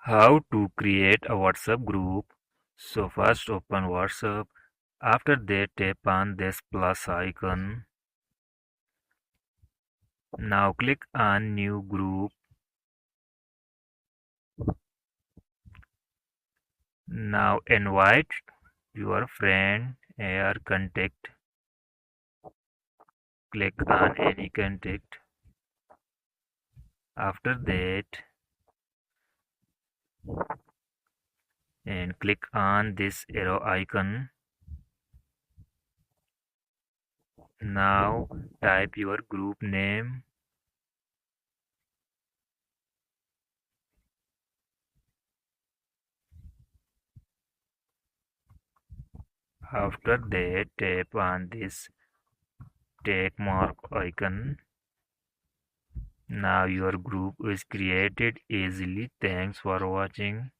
How to create a WhatsApp group. So first open WhatsApp. After that tap on this plus icon. Now click on new group. Now invite your friend or contact. Click on any contact. After that and click on this arrow icon. Now type your group name. After that tap on this check mark icon. Now your group is created easily. Thanks for watching.